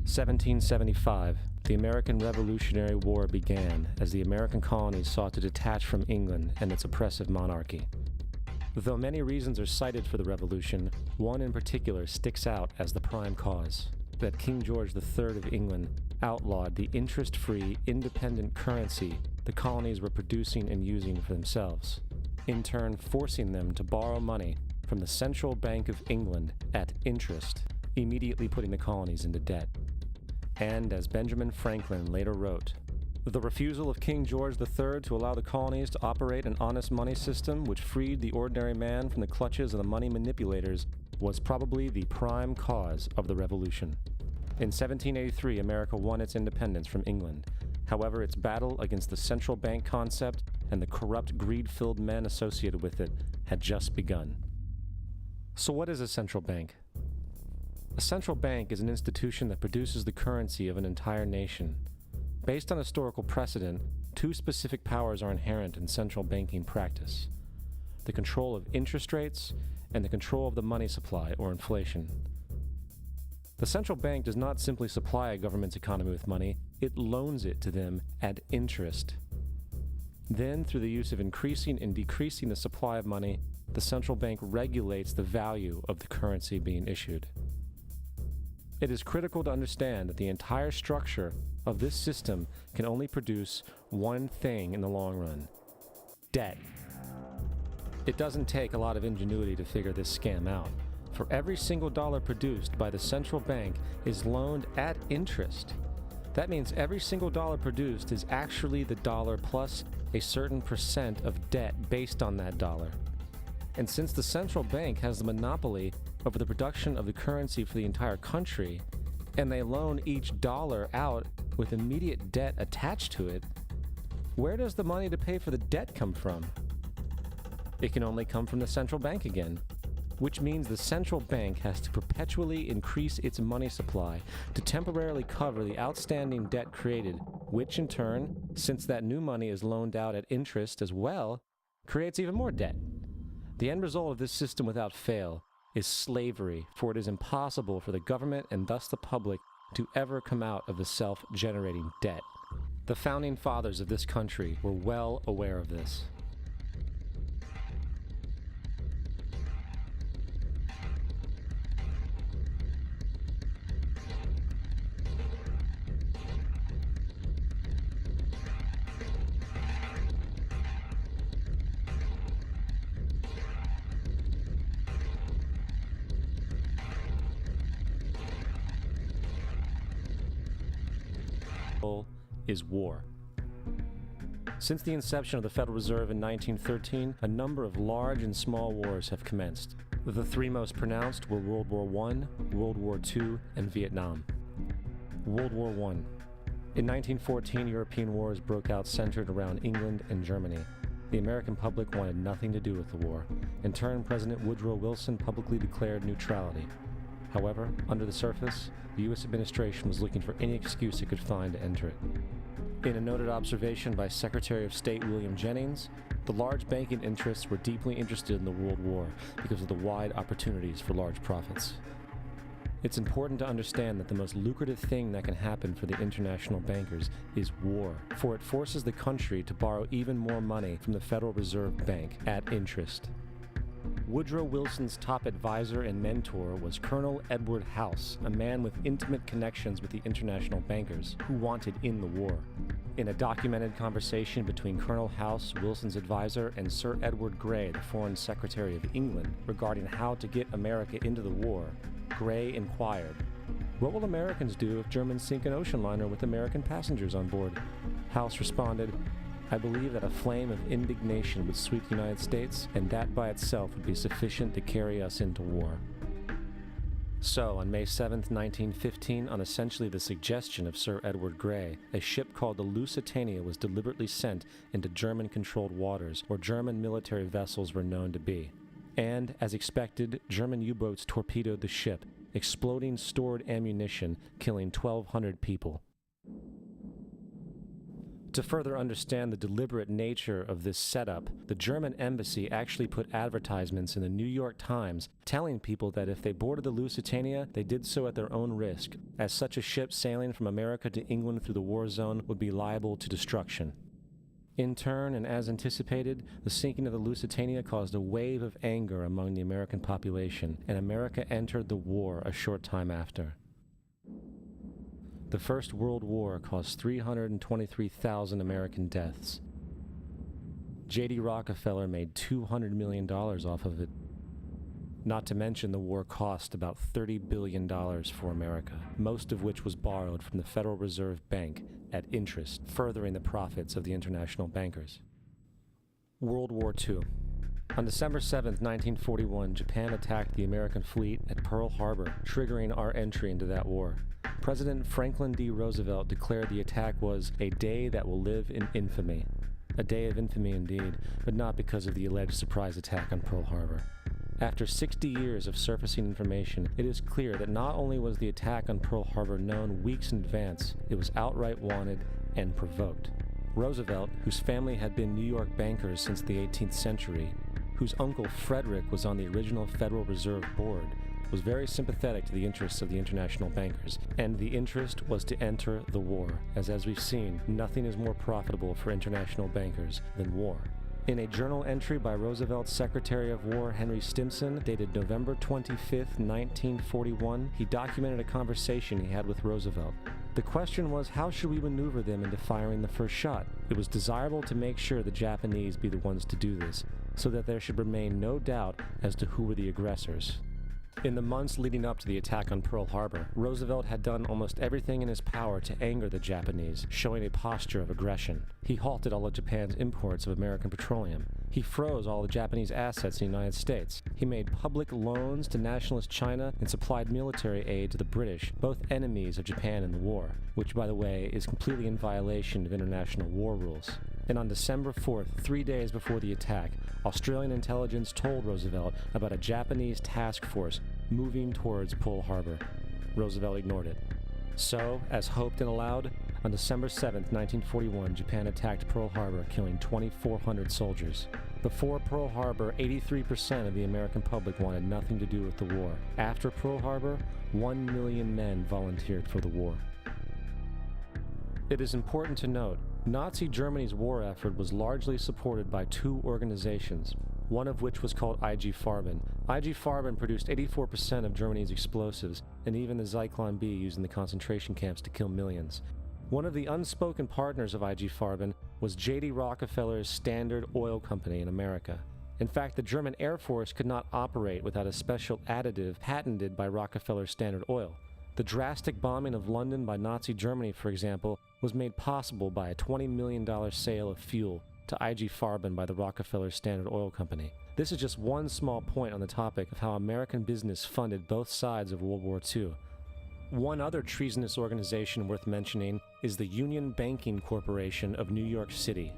1775, the American Revolutionary War began as the American colonies sought to detach from England and its oppressive monarchy. Though many reasons are cited for the revolution, one in particular sticks out as the prime cause: that King George III of England outlawed the interest-free, independent currency the colonies were producing and using for themselves, in turn forcing them to borrow money from the Central Bank of England at interest, immediately putting the colonies into debt. And as Benjamin Franklin later wrote, the refusal of King George III to allow the colonies to operate an honest money system which freed the ordinary man from the clutches of the money manipulators was probably the prime cause of the revolution. In 1783, America won its independence from England. However, its battle against the central bank concept and the corrupt, greed-filled men associated with it had just begun. So what is a central bank? A central bank is an institution that produces the currency of an entire nation. Based on historical precedent, two specific powers are inherent in central banking practice: the control of interest rates and the control of the money supply, or inflation. The central bank does not simply supply a government's economy with money, it loans it to them at interest. Then, through the use of increasing and decreasing the supply of money, the central bank regulates the value of the currency being issued. It is critical to understand that the entire structure of this system can only produce one thing in the long run: debt. It doesn't take a lot of ingenuity to figure this scam out. For every single dollar produced by the central bank is loaned at interest. That means every single dollar produced is actually the dollar plus a certain percent of debt based on that dollar. And since the central bank has the monopoly over the production of the currency for the entire country, and they loan each dollar out with immediate debt attached to it, where does the money to pay for the debt come from? It can only come from the central bank again, which means the central bank has to perpetually increase its money supply to temporarily cover the outstanding debt created, which in turn, since that new money is loaned out at interest as well, creates even more debt. The end result of this system without fail is slavery, for it is impossible for the government and thus the public to ever come out of the self-generating debt. The founding fathers of this country were well aware of this. Is war. Since the inception of the Federal Reserve in 1913, a number of large and small wars have commenced. The three most pronounced were World War I, World War II, and Vietnam. World War I. In 1914, European wars broke out centered around England and Germany. The American public wanted nothing to do with the war. In turn, President Woodrow Wilson publicly declared neutrality. However, under the surface, the U.S. administration was looking for any excuse it could find to enter it. In a noted observation by Secretary of State William Jennings, the large banking interests were deeply interested in the World War because of the wide opportunities for large profits. It's important to understand that the most lucrative thing that can happen for the international bankers is war, for it forces the country to borrow even more money from the Federal Reserve Bank at interest. Woodrow Wilson's top advisor and mentor was Colonel Edward House, a man with intimate connections with the international bankers who wanted in the war. In a documented conversation between Colonel House, Wilson's advisor, and Sir Edward Grey, the Foreign Secretary of England, regarding how to get America into the war, Grey inquired, "What will Americans do if Germans sink an ocean liner with American passengers on board?" House responded, "I believe that a flame of indignation would sweep the United States, and that by itself would be sufficient to carry us into war." So, on May 7, 1915, on essentially the suggestion of Sir Edward Grey, a ship called the Lusitania was deliberately sent into German-controlled waters, where German military vessels were known to be. And, as expected, German U-boats torpedoed the ship, exploding stored ammunition, killing 1,200 people. To further understand the deliberate nature of this setup, the German embassy actually put advertisements in the New York Times telling people that if they boarded the Lusitania, they did so at their own risk, as such a ship sailing from America to England through the war zone would be liable to destruction. In turn, and as anticipated, the sinking of the Lusitania caused a wave of anger among the American population, and America entered the war a short time after. The First World War caused 323,000 American deaths. J.D. Rockefeller made $200 million off of it. Not to mention the war cost about $30 billion for America, most of which was borrowed from the Federal Reserve Bank at interest, furthering the profits of the international bankers. World War II. On December 7, 1941, Japan attacked the American fleet at Pearl Harbor, triggering our entry into that war. President Franklin D. Roosevelt declared the attack was a day that will live in infamy. A day of infamy indeed, but not because of the alleged surprise attack on Pearl Harbor. After 60 years of surfacing information, it is clear that not only was the attack on Pearl Harbor known weeks in advance, it was outright wanted and provoked. Roosevelt, whose family had been New York bankers since the 18th century, whose uncle Frederick was on the original Federal Reserve Board, was very sympathetic to the interests of the international bankers, and the interest was to enter the war, as we've seen, nothing is more profitable for international bankers than war. In a journal entry by Roosevelt's Secretary of War Henry Stimson, dated November 25, 1941, he documented a conversation he had with Roosevelt. The question was, how should we maneuver them into firing the first shot? It was desirable to make sure the Japanese be the ones to do this, so that there should remain no doubt as to who were the aggressors. In the months leading up to the attack on Pearl Harbor, Roosevelt had done almost everything in his power to anger the Japanese, showing a posture of aggression. He halted all of Japan's imports of American petroleum. He froze all the Japanese assets in the United States. He made public loans to nationalist China and supplied military aid to the British, both enemies of Japan in the war, which, by the way, is completely in violation of international war rules. And on December 4th, 3 days before the attack, Australian intelligence told Roosevelt about a Japanese task force moving towards Pearl Harbor. Roosevelt ignored it. So, as hoped and allowed, on December 7th, 1941, Japan attacked Pearl Harbor, killing 2,400 soldiers. Before Pearl Harbor, 83% of the American public wanted nothing to do with the war. After Pearl Harbor, 1 million men volunteered for the war. It is important to note, Nazi Germany's war effort was largely supported by two organizations, one of which was called IG Farben. IG Farben produced 84% of Germany's explosives, and even the Zyklon B used in the concentration camps to kill millions. One of the unspoken partners of IG Farben was J.D. Rockefeller's Standard Oil Company in America. In fact, the German Air Force could not operate without a special additive patented by Rockefeller's Standard Oil. The drastic bombing of London by Nazi Germany, for example, was made possible by a $20 million sale of fuel to IG Farben by the Rockefeller Standard Oil Company. This is just one small point on the topic of how American business funded both sides of World War II. One other treasonous organization worth mentioning is the Union Banking Corporation of New York City,